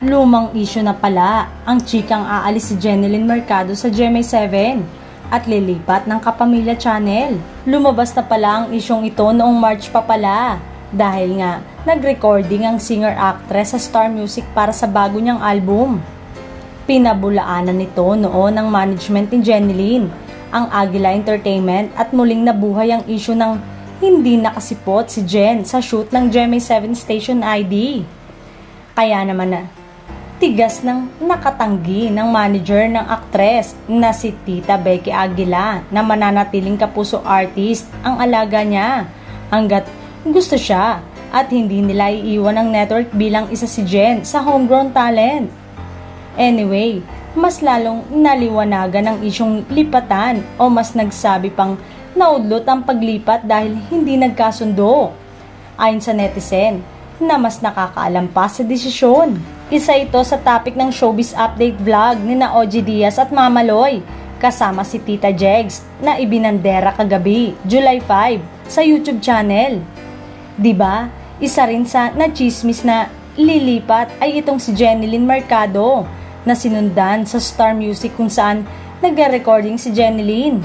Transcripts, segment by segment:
Lumang isyu na pala ang chikang aalis si Jeneline Mercado sa GMA7 at lilipat ng Kapamilya Channel. Lumabas na pala ang isyong ito noong March pa pala dahil nga nag-recording ang singer-actress sa Star Music para sa bago niyang album. Pinabulaanan nito noon ng management ni Jeneline, ang Aguila Entertainment, at muling nabuhay ang isyu ng hindi nakasipot si Jen sa shoot ng GMA7 Station ID. Kaya naman na tigas ng nakatanggi ng manager ng aktres na si Tita Becky Aguila na mananatiling kapuso artist ang alaga niya hanggat gusto siya at hindi nila iiwan ang network bilang isa si Jen sa homegrown talent. Anyway, mas lalong naliwanagan ang isyong lipatan o mas nagsabi pang naudlot ang paglipat dahil hindi nagkasundo. Ayon sa netizen na mas nakakaalam pa sa desisyon. Isa ito sa topic ng showbiz update vlog ni na OG Diaz at Mama Loy kasama si Tita Jegs na ibinandera kagabi, July 5 sa YouTube channel. Diba? Isa rin sa nachismis na lilipat ay itong si Jeneline Mercado na sinundan sa Star Music kung saan nagre-recording si Jeneline.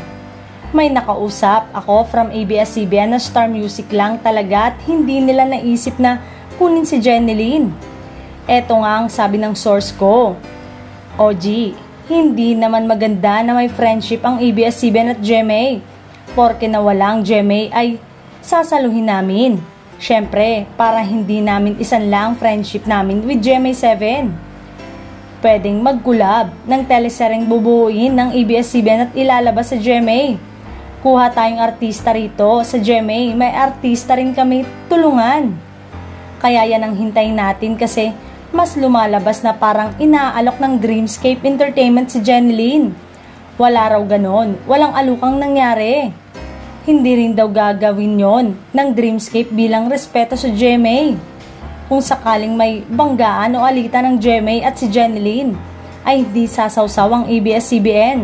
May nakausap ako from ABS-CBN na Star Music lang talaga at hindi nila naisip na kunin si Jeneline. Eto nga ang sabi ng source ko. OG, hindi naman maganda na may friendship ang ABS-CBN at GMA. Porke nawala ang GMA ay sasaluhin namin. Syempre, para hindi namin isan lang friendship namin with GMA7. Pwedeng mag-collab ng teleseryeng bubuuin ng ABS-CBN at ilalabas sa GMA. Kuha tayong artista rito sa GMA, may artista rin kami tulungan. Kaya yan ang hintayin natin kasi mas lumalabas na parang inaalok ng Dreamscape Entertainment si Jeneline. Wala raw ganon, walang alukang nangyari. Hindi rin daw gagawin yon ng Dreamscape bilang respeto sa GMA. Kung sakaling may banggaan o alitan ng GMA at si Jeneline, ay hindi sasawsaw ang ABS-CBN.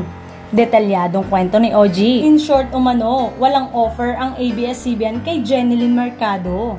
Detalyadong kwento ni OG. In short umano, walang offer ang ABS-CBN kay Jeneline Mercado.